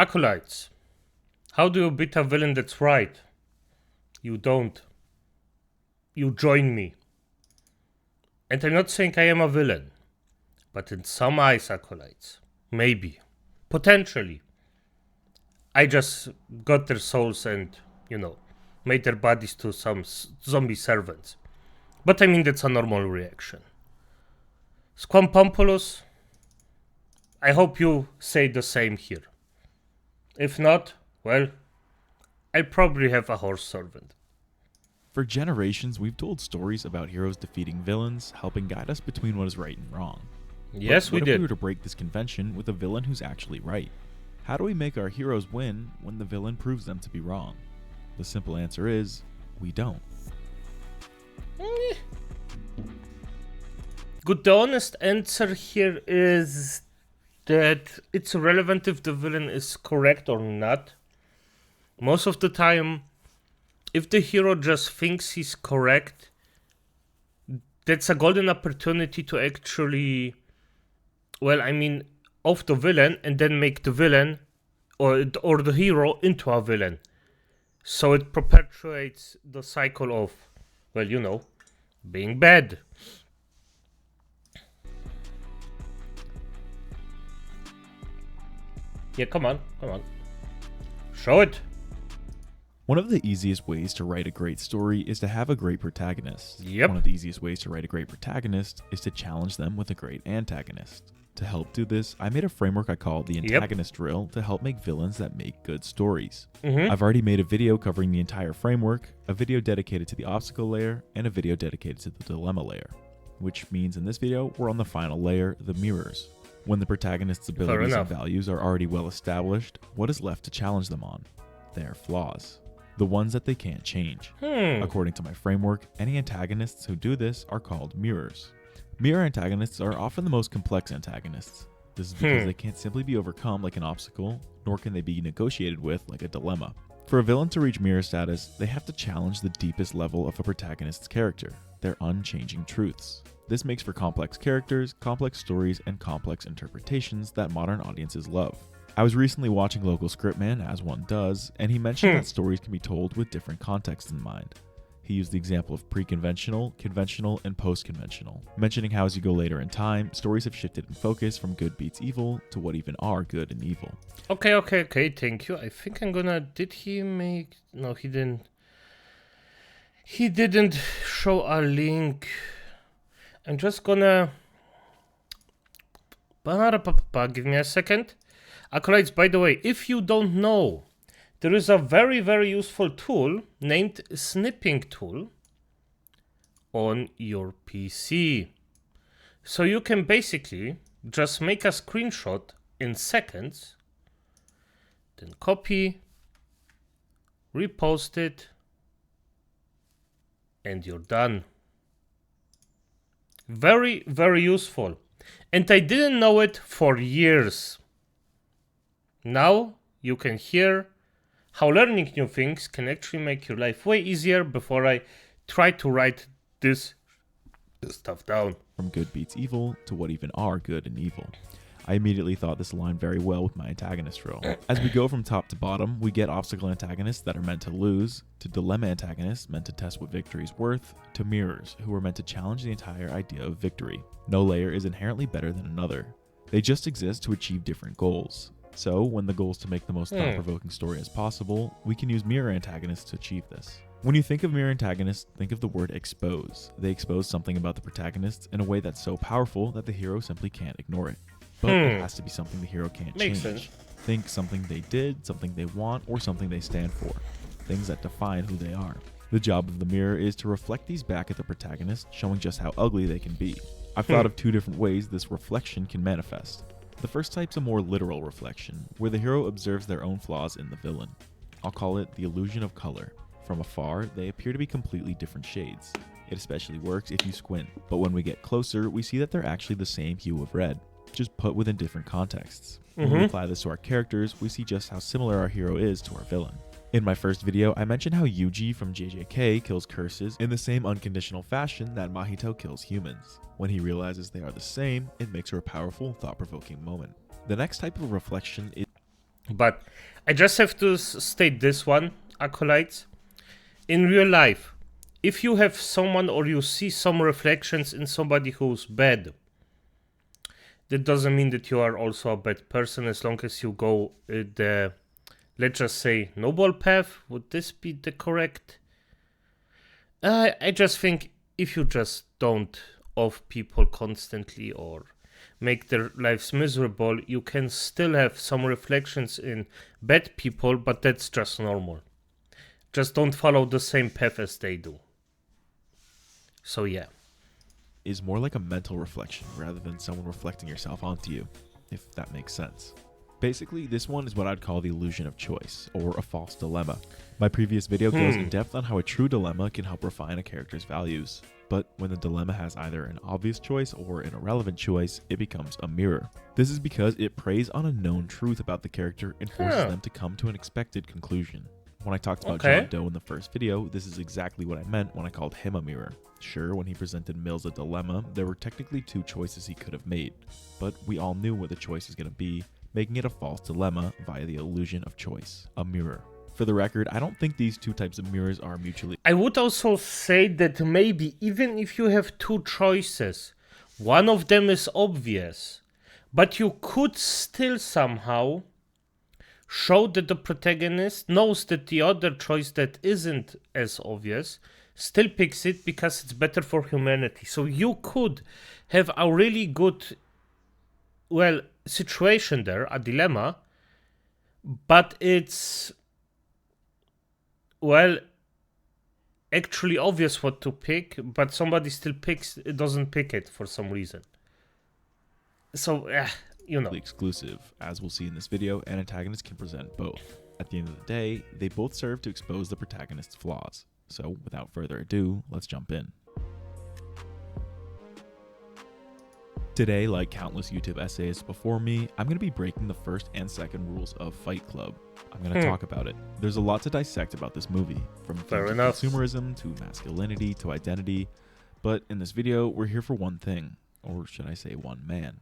Acolytes. How do you beat a villain that's right? You don't. You join me. And I'm not saying I am a villain, but in some eyes, Acolytes. Maybe. Potentially. I just got their souls and, made their bodies to some zombie servants. But I mean, that's a normal reaction. Squampampulus, I hope you say the same here. If not, well, I probably have a horse servant. For generations, we've told stories about heroes defeating villains, helping guide us between what is right and wrong. Yes, But what we if did. we were to break this convention with a villain who's actually right? How do we make our heroes win when the villain proves them to be wrong? The simple answer is, we don't. Good, the honest answer here is that it's irrelevant if the villain is correct or not. Most of the time, if the hero just thinks he's correct, that's a golden opportunity to actually, off the villain and then make the villain or the hero into a villain. So it perpetuates the cycle of, being bad. Yeah, come on. Show it. One of the easiest ways to write a great story is to have a great protagonist. Yep. One of the easiest ways to write a great protagonist is to challenge them with a great antagonist. To help do this, I made a framework I call the antagonist drill to help make villains that make good stories. I've already made a video covering the entire framework, a video dedicated to the obstacle layer, and a video dedicated to the dilemma layer. Which means in this video, we're on the final layer, the mirrors. When the protagonist's abilities and values are already well established, what is left to challenge them on? Their flaws. The ones that they can't change. According to my framework, any antagonists who do this are called mirrors. Mirror antagonists are often the most complex antagonists. This is because they can't simply be overcome like an obstacle, nor can they be negotiated with like a dilemma. For a villain to reach mirror status, they have to challenge the deepest level of a protagonist's character, their unchanging truths. This makes for complex characters, complex stories, and complex interpretations that modern audiences love. I was recently watching Local Scriptman, as one does, and he mentioned that stories can be told with different contexts in mind. He used the example of pre-conventional, conventional, and post-conventional, mentioning how as you go later in time, stories have shifted in focus from good beats evil to what even are good and evil. Okay, thank you. I think I'm gonna... Did he make... No, he didn't. He didn't show a link. I'm just gonna... Give me a second. Acolytes, by the way, if you don't know, there is a very, very useful tool named Snipping Tool on your PC. So you can basically just make a screenshot in seconds, then copy, repost it, and you're done. Very, very useful. And I didn't know it for years. Now you can hear how learning new things can actually make your life way easier before I try to write this stuff down. From good beats evil to what even are good and evil. I immediately thought this aligned very well with my antagonist role. As we go from top to bottom, we get obstacle antagonists that are meant to lose, to dilemma antagonists meant to test what victory is worth, to mirrors who are meant to challenge the entire idea of victory. No layer is inherently better than another. They just exist to achieve different goals. So, when the goal is to make the most thought-provoking story as possible, we can use mirror antagonists to achieve this. When you think of mirror antagonists, think of the word expose. They expose something about the protagonist in a way that's so powerful that the hero simply can't ignore it. But it has to be something the hero can't Makes change. sense. Think something they did, something they want, or something they stand for. Things that define who they are. The job of the mirror is to reflect these back at the protagonist, showing just how ugly they can be. I've thought of two different ways this reflection can manifest. The first type's a more literal reflection, where the hero observes their own flaws in the villain. I'll call it the illusion of color. From afar, they appear to be completely different shades. It especially works if you squint, but when we get closer, we see that they're actually the same hue of red, just put within different contexts. When we apply this to our characters, we see just how similar our hero is to our villain. In my first video, I mentioned how Yuji from JJK kills curses in the same unconditional fashion that Mahito kills humans. When he realizes they are the same, it makes for a powerful, thought-provoking moment. The next type of reflection is... But I just have to state this one, acolytes. In real life, if you have someone or you see some reflections in somebody who's bad, that doesn't mean that you are also a bad person as long as you go the, let's just say, noble path. Would this be the correct? I just think if you just don't off people constantly or make their lives miserable, you can still have some reflections in bad people, but that's just normal. Just don't follow the same path as they do. So yeah. Is more like a mental reflection rather than someone reflecting yourself onto you, if that makes sense. Basically, this one is what I'd call the illusion of choice, or a false dilemma. My previous video goes in depth on how a true dilemma can help refine a character's values. But when the dilemma has either an obvious choice or an irrelevant choice, it becomes a mirror. This is because it preys on a known truth about the character and forces them to come to an expected conclusion. When I talked about John Doe in the first video, this is exactly what I meant when I called him a mirror. Sure, when he presented Mills a dilemma, there were technically two choices he could have made, but we all knew what the choice was going to be, making it a false dilemma via the illusion of choice, a mirror. For the record, I don't think these two types of mirrors are mutually... I would also say that maybe even if you have two choices, one of them is obvious, but you could still somehow show that the protagonist knows that the other choice that isn't as obvious still picks it because it's better for humanity. So you could have a really good, situation there, a dilemma, but it's, actually obvious what to pick, but somebody still doesn't pick it for some reason. So, exclusive. As we'll see in this video, an antagonist can present both. At the end of the day, they both serve to expose the protagonist's flaws. So, without further ado, let's jump in. Today, like countless YouTube essayists before me, I'm going to be breaking the first and second rules of Fight Club. I'm going to talk about it. There's a lot to dissect about this movie, from consumerism to masculinity to identity, but in this video, we're here for one thing, or should I say one man,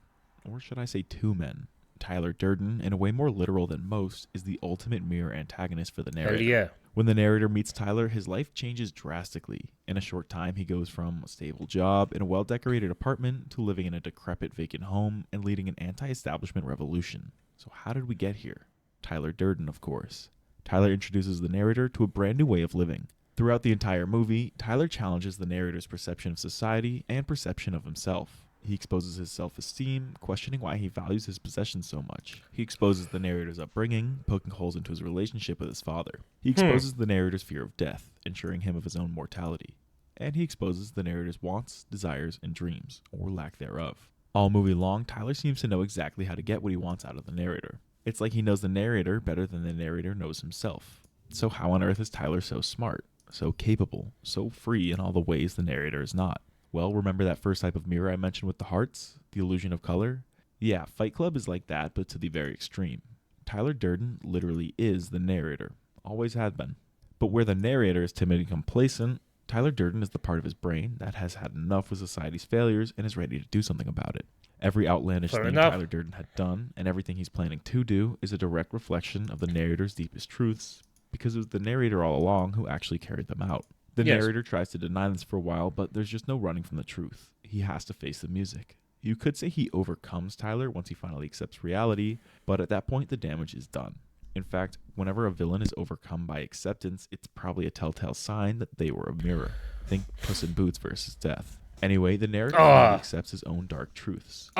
or should I say two men. Tyler Durden, in a way more literal than most, is the ultimate mirror antagonist for the narrator. Hell yeah. When the narrator meets Tyler, his life changes drastically. In a short time, he goes from a stable job in a well-decorated apartment to living in a decrepit vacant home and leading an anti-establishment revolution. So how did we get here? Tyler Durden, of course. Tyler introduces the narrator to a brand new way of living. Throughout the entire movie, Tyler challenges the narrator's perception of society and perception of himself. He exposes his self-esteem, questioning why he values his possessions so much. He exposes the narrator's upbringing, poking holes into his relationship with his father. He exposes the narrator's fear of death, ensuring him of his own mortality. And he exposes the narrator's wants, desires, and dreams, or lack thereof. All movie long, Tyler seems to know exactly how to get what he wants out of the narrator. It's like he knows the narrator better than the narrator knows himself. So how on earth is Tyler so smart, so capable, so free in all the ways the narrator is not? Well, remember that first type of mirror I mentioned with the hearts? The illusion of color? Yeah, Fight Club is like that, but to the very extreme. Tyler Durden literally is the narrator. Always had been. But where the narrator is timid and complacent, Tyler Durden is the part of his brain that has had enough with society's failures and is ready to do something about it. Every outlandish thing Tyler Durden had done, and everything he's planning to do, is a direct reflection of the narrator's deepest truths, because it was the narrator all along who actually carried them out. The narrator tries to deny this for a while, but there's just no running from the truth. He has to face the music. You could say he overcomes Tyler once he finally accepts reality, but at that point the damage is done. In fact, whenever a villain is overcome by acceptance, it's probably a telltale sign that they were a mirror. Think Puss in Boots versus Death. Anyway, the narrator accepts his own dark truths.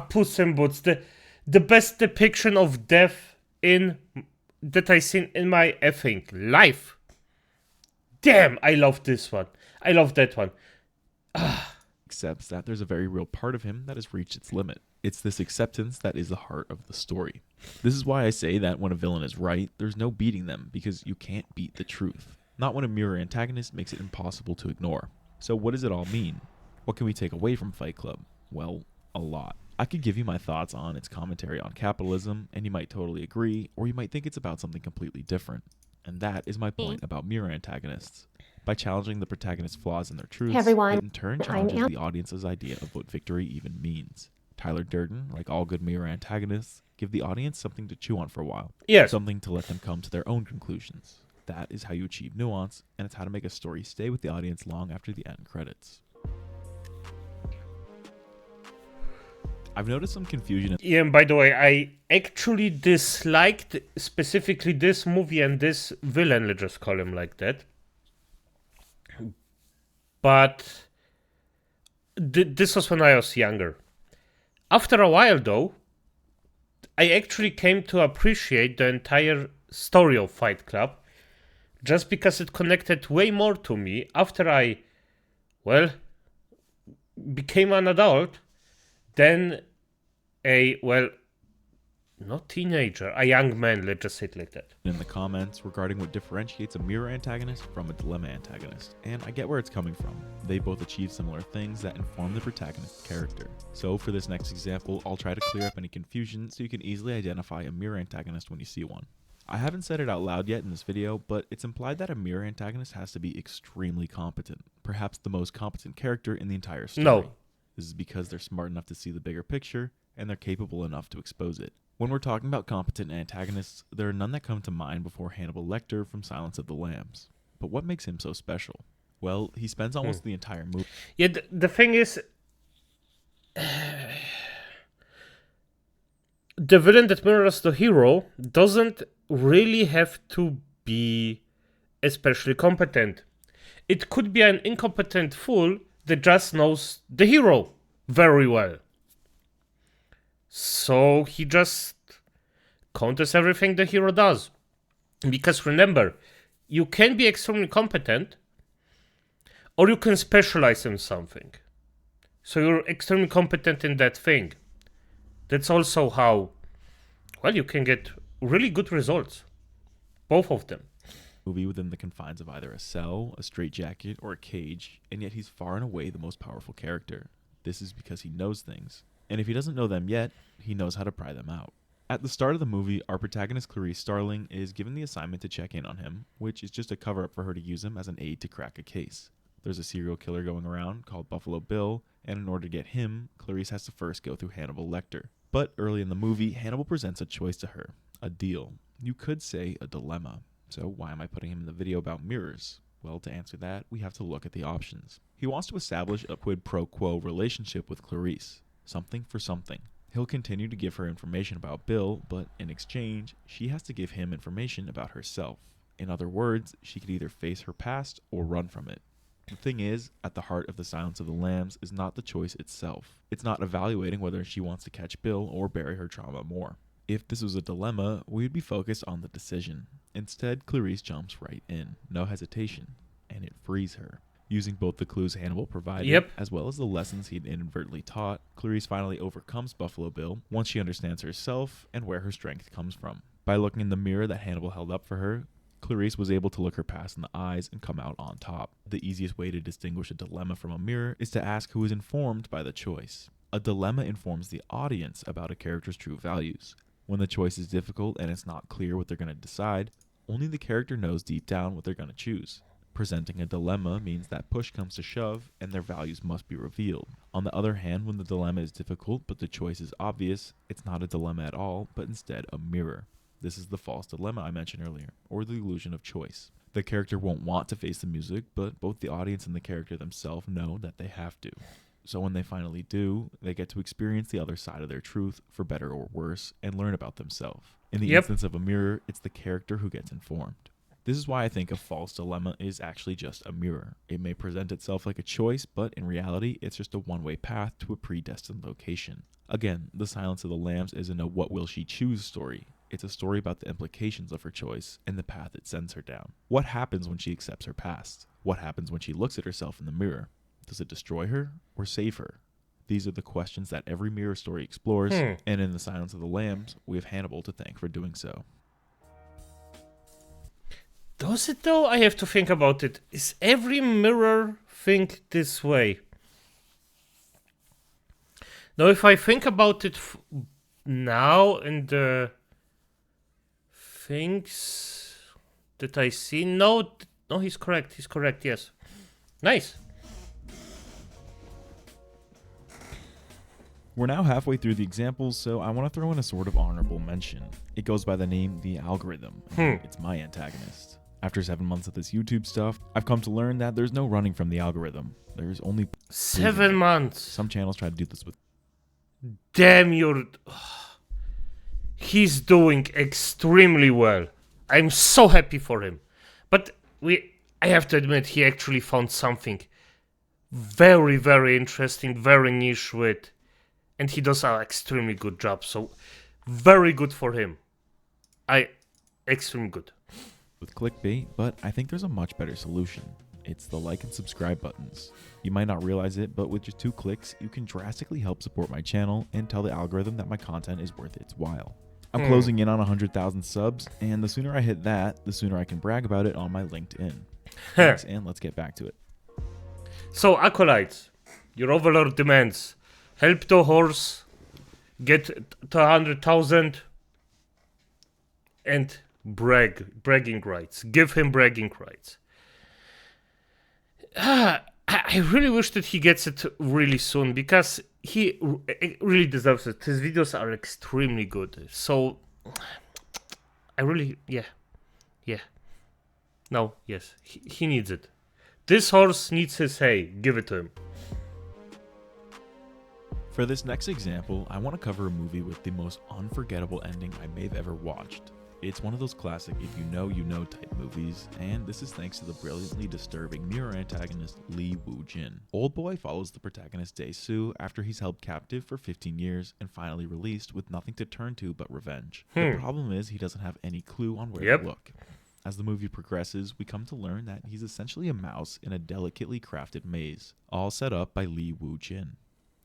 Puss in Boots, the best depiction of death that I seen in my effing life. Damn, I love this one. I love that one. Accepts that there's a very real part of him that has reached its limit. It's this acceptance that is the heart of the story. This is why I say that when a villain is right, there's no beating them, because you can't beat the truth. Not when a mirror antagonist makes it impossible to ignore. So what does it all mean? What can we take away from Fight Club? Well, a lot. I could give you my thoughts on its commentary on capitalism, and you might totally agree, or you might think it's about something completely different. And that is my point about mirror antagonists. By challenging the protagonist's flaws and their truths, it in turn challenges the audience's idea of what victory even means. Tyler Durden, like all good mirror antagonists, Give the audience something to chew on for a while. Yes. Something to let them come to their own conclusions. That is how you achieve nuance, and it's how to make a story stay with the audience long after the end credits. I've noticed some confusion. Yeah, and by the way, I actually disliked specifically this movie and this villain, let's just call him like that. But this was when I was younger. After a while, though, I actually came to appreciate the entire story of Fight Club just because it connected way more to me after I, well, became an adult than a, well, not teenager, a young man, let's just say it like that. In the comments regarding what differentiates a mirror antagonist from a dilemma antagonist, and I get where it's coming from. They both achieve similar things that inform the protagonist's character. So for this next example, I'll try to clear up any confusion so you can easily identify a mirror antagonist when you see one. I haven't said it out loud yet in this video, but it's implied that a mirror antagonist has to be extremely competent, perhaps the most competent character in the entire story. No. This is because they're smart enough to see the bigger picture, and they're capable enough to expose it. When we're talking about competent antagonists, there are none that come to mind before Hannibal Lecter from Silence of the Lambs. But what makes him so special? Well, he spends almost the entire movie. Yeah, the thing is, the villain that mirrors the hero doesn't really have to be especially competent. It could be an incompetent fool that just knows the hero very well. So he just counters everything the hero does. Because remember, you can be extremely competent, or you can specialize in something. So you're extremely competent in that thing. That's also how, well, you can get really good results. Both of them. Movie within the confines of either a cell, a straitjacket, or a cage, and yet he's far and away the most powerful character. This is because he knows things. And if he doesn't know them yet, he knows how to pry them out. At the start of the movie, our protagonist Clarice Starling is given the assignment to check in on him, which is just a cover-up for her to use him as an aid to crack a case. There's a serial killer going around called Buffalo Bill, and in order to get him, Clarice has to first go through Hannibal Lecter. But early in the movie, Hannibal presents a choice to her, a deal. You could say a dilemma. So why am I putting him in the video about mirrors? Well, to answer that, we have to look at the options. He wants to establish a quid pro quo relationship with Clarice. Something for something. He'll continue to give her information about Bill, but in exchange, she has to give him information about herself. In other words, she could either face her past or run from it. The thing is, at the heart of the Silence of the Lambs is not the choice itself. It's not evaluating whether she wants to catch Bill or bury her trauma more. If this was a dilemma, we'd be focused on the decision. Instead, Clarice jumps right in, no hesitation, and it frees her. Using both the clues Hannibal provided, as well as the lessons he'd inadvertently taught, Clarice finally overcomes Buffalo Bill once she understands herself and where her strength comes from. By looking in the mirror that Hannibal held up for her, Clarice was able to look her past in the eyes and come out on top. The easiest way to distinguish a dilemma from a mirror is to ask who is informed by the choice. A dilemma informs the audience about a character's true values. When the choice is difficult and it's not clear what they're going to decide, only the character knows deep down what they're going to choose. Presenting a dilemma means that push comes to shove and their values must be revealed. On the other hand, when the dilemma is difficult but the choice is obvious, it's not a dilemma at all, but instead a mirror. This is the false dilemma I mentioned earlier, or the illusion of choice. The character won't want to face the music, but both the audience and the character themselves know that they have to. So when they finally do, they get to experience the other side of their truth, for better or worse, and learn about themselves. In the instance of a mirror, it's the character who gets informed. This is why I think a false dilemma is actually just a mirror. It may present itself like a choice, but in reality, it's just a one-way path to a predestined location. Again, The Silence of the Lambs isn't a what will she choose story. It's a story about the implications of her choice and the path it sends her down. What happens when she accepts her past? What happens when she looks at herself in the mirror? Does it destroy her or save her? These are the questions that every mirror story explores, and in The Silence of the Lambs, we have Hannibal to thank for doing so. Does it though? I have to think about it. Is every mirror think this way? Now, if I think about it now and the things that I see, no, he's correct. He's correct. Yes, nice. We're now halfway through the examples, so I want to throw in a sort of honorable mention. It goes by the name The Algorithm, and it's my antagonist. After 7 months of this YouTube stuff, I've come to learn that there's no running from the algorithm. There's only 7 months. Some channels try to do this with... Damn, he's doing extremely well. I'm so happy for him. But I have to admit, he actually found something very, very interesting, very niche with, and he does an extremely good job. So, very good for him. Extremely good. With clickbait, but I think there's a much better solution. It's the like and subscribe buttons. You might not realize it, but with just 2 clicks, you can drastically help support my channel and tell the algorithm that my content is worth its while. I'm closing in on 100,000 subs, and the sooner I hit that, the sooner I can brag about it on my LinkedIn. Thanks, and let's get back to it. So, Acolytes, your overlord demands help the horse get to 100,000 and bragging rights. Give him bragging rights. I really wish that he gets it really soon, because he really deserves it. His videos are extremely good. So, I really, yeah. No, yes, he needs it. This horse needs his hay. Give it to him. For this next example, I want to cover a movie with the most unforgettable ending I may have ever watched. It's one of those classic if you know type movies, and this is thanks to the brilliantly disturbing mirror antagonist Li Woo-jin. Oldboy follows the protagonist Dae-soo after he's held captive for 15 years and finally released with nothing to turn to but revenge. The problem is he doesn't have any clue on where to look. As the movie progresses, we come to learn that he's essentially a mouse in a delicately crafted maze, all set up by Li Woo-jin.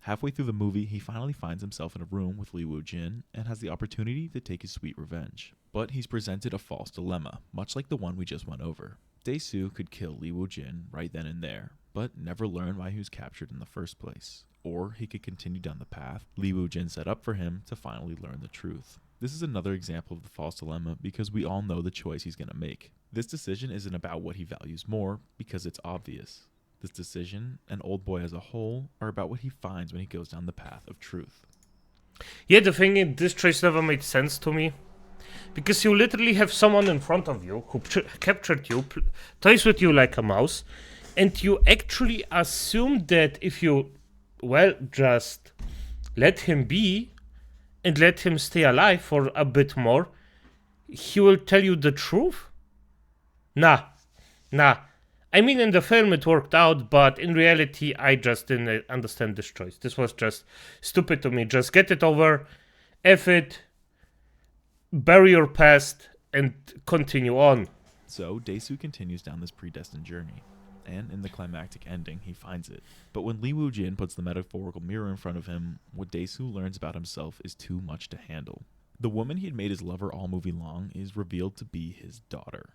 Halfway through the movie, he finally finds himself in a room with Li Woo-jin and has the opportunity to take his sweet revenge. But he's presented a false dilemma, much like the one we just went over. Dae-soo could kill Li Woo-jin right then and there, but never learn why he was captured in the first place. Or he could continue down the path Li Woo-jin set up for him to finally learn the truth. This is another example of the false dilemma because we all know the choice he's going to make. This decision isn't about what he values more because it's obvious. This decision, and Oldboy as a whole, are about what he finds when he goes down the path of truth. Yeah, the thing is, this choice never made sense to me. Because you literally have someone in front of you who captured you, plays with you like a mouse, and you actually assume that if you, just let him be and let him stay alive for a bit more, he will tell you the truth? Nah. I mean, in the film it worked out, but in reality, I just didn't understand this choice. This was just stupid to me. Just get it over, F it, bury your past, and continue on. So, Dae-soo continues down this predestined journey, and in the climactic ending, he finds it. But when Li Woo-jin puts the metaphorical mirror in front of him, what Dae-soo learns about himself is too much to handle. The woman he had made his lover all movie long is revealed to be his daughter.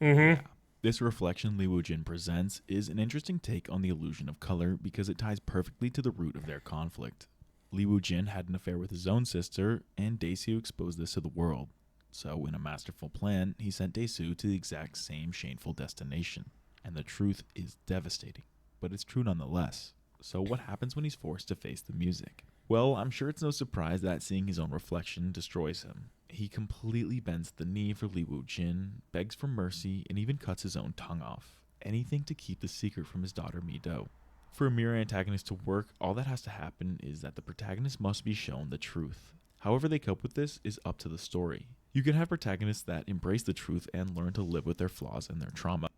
Yeah. This reflection Li Woo-jin presents is an interesting take on the illusion of color because it ties perfectly to the root of their conflict. Li Woo-jin had an affair with his own sister, and Dae-soo exposed this to the world. So, in a masterful plan, he sent Dae-soo to the exact same shameful destination. And the truth is devastating, but it's true nonetheless. So what happens when he's forced to face the music? Well, I'm sure it's no surprise that seeing his own reflection destroys him. He completely bends the knee for Li Woo-jin, begs for mercy, and even cuts his own tongue off. Anything to keep the secret from his daughter Mi-do. For a mirror antagonist to work, all that has to happen is that the protagonist must be shown the truth. However they cope with this is up to the story. You can have protagonists that embrace the truth and learn to live with their flaws and their trauma.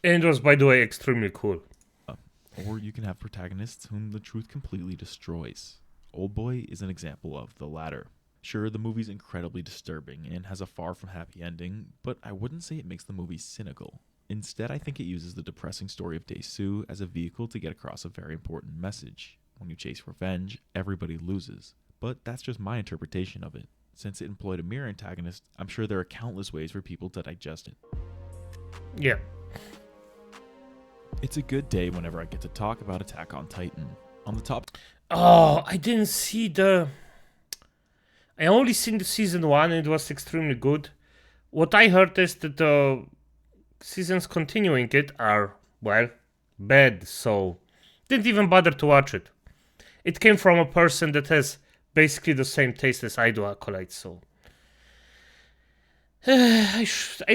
And it was, by the way, extremely cool. Or you can have protagonists whom the truth completely destroys. Oldboy is an example of the latter. Sure, the movie's incredibly disturbing and has a far from happy ending, but I wouldn't say it makes the movie cynical. Instead, I think it uses the depressing story of Dae-soo as a vehicle to get across a very important message. When you chase revenge, everybody loses. But that's just my interpretation of it. Since it employed a mirror antagonist, I'm sure there are countless ways for people to digest it. Yeah. It's a good day whenever I get to talk about Attack on Titan. On the top... Oh, I didn't see the... I only seen the season 1 and it was extremely good. What I heard is that the seasons continuing it are, well, bad, so didn't even bother to watch it. it came from a person that has basically the same taste as I do, Acolyte, so I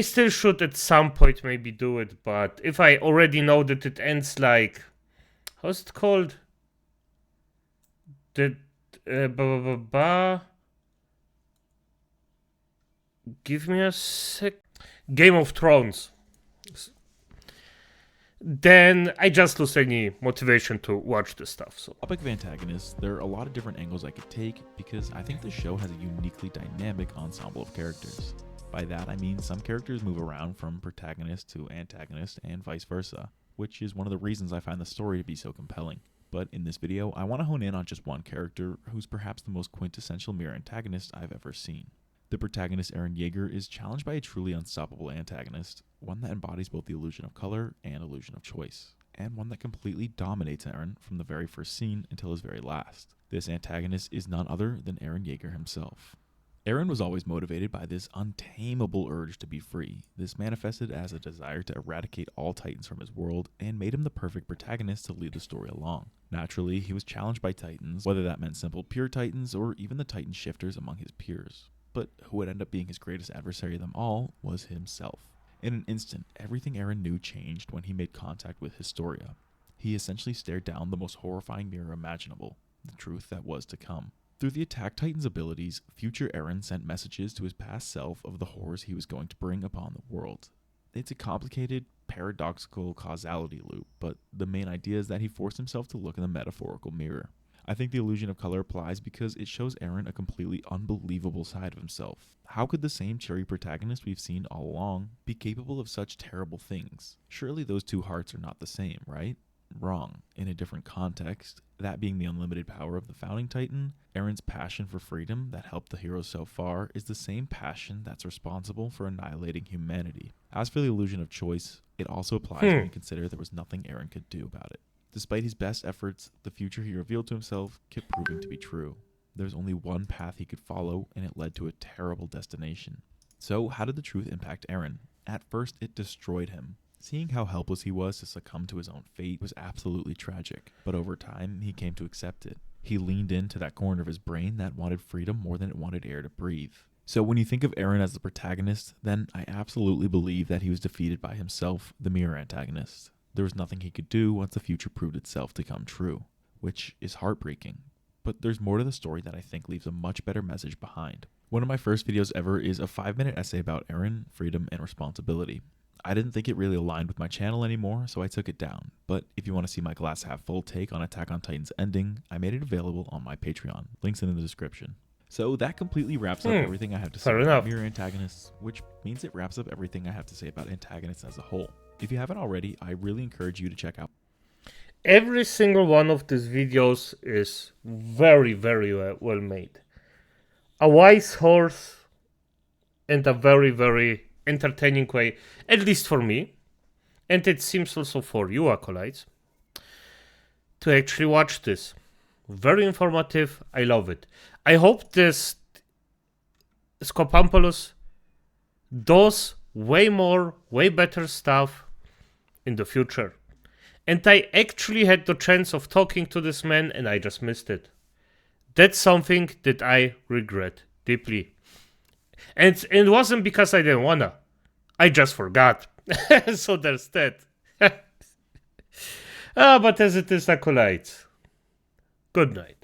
still should at some point maybe do it, but if I already know that it ends like, how's it called? The give me a sec. Game of Thrones. Then I just lose any motivation to watch this stuff. So, topic of antagonists, there are a lot of different angles I could take because I think the show has a uniquely dynamic ensemble of characters. By that I mean some characters move around from protagonist to antagonist and vice versa, which is one of the reasons I find the story to be so compelling. But in this video, I want to hone in on just one character who's perhaps the most quintessential mirror antagonist I've ever seen. The protagonist Eren Yeager is challenged by a truly unstoppable antagonist, one that embodies both the illusion of color and illusion of choice, and one that completely dominates Eren from the very first scene until his very last. This antagonist is none other than Eren Yeager himself. Eren was always motivated by this untamable urge to be free. This manifested as a desire to eradicate all Titans from his world and made him the perfect protagonist to lead the story along. Naturally, he was challenged by Titans, whether that meant simple pure Titans or even the Titan shifters among his peers. But who would end up being his greatest adversary of them all was himself. In an instant, everything Eren knew changed when he made contact with Historia. He essentially stared down the most horrifying mirror imaginable, the truth that was to come. Through the Attack Titan's abilities, future Eren sent messages to his past self of the horrors he was going to bring upon the world. It's a complicated, paradoxical causality loop, but the main idea is that he forced himself to look in the metaphorical mirror. I think the illusion of color applies because it shows Eren a completely unbelievable side of himself. How could the same cheery protagonist we've seen all along be capable of such terrible things? Surely those two hearts are not the same, right? Wrong. In a different context, that being the unlimited power of the Founding Titan, Eren's passion for freedom that helped the heroes so far is the same passion that's responsible for annihilating humanity. As for the illusion of choice, it also applies when you consider there was nothing Eren could do about it. Despite his best efforts, the future he revealed to himself kept proving to be true. There was only one path he could follow, and it led to a terrible destination. So how did the truth impact Eren? At first, it destroyed him. Seeing how helpless he was to succumb to his own fate was absolutely tragic, but over time, he came to accept it. He leaned into that corner of his brain that wanted freedom more than it wanted air to breathe. So when you think of Eren as the protagonist, then I absolutely believe that he was defeated by himself, the mirror antagonist. There was nothing he could do once the future proved itself to come true, which is heartbreaking. But there's more to the story that I think leaves a much better message behind. One of my first videos ever is a 5-minute essay about Eren, freedom, and responsibility. I didn't think it really aligned with my channel anymore, so I took it down. But if you want to see my glass half full take on Attack on Titan's ending, I made it available on my Patreon. Links in the description. So that completely wraps up everything I have to say about mirror antagonists, which means it wraps up everything I have to say about antagonists as a whole. If you haven't already, I really encourage you to check out. Every single one of these videos is very, very well made. A wise horse and a very, very entertaining way, at least for me, and it seems also for you, acolytes, to actually watch this. Very informative. I love it. I hope this Scopampoulos does way more, way better stuff in the future. And I actually had the chance of talking to this man and I just missed it. That's something that I regret deeply. And it wasn't because I didn't wanna. I just forgot. So there's that. But as it is, acolytes, good night.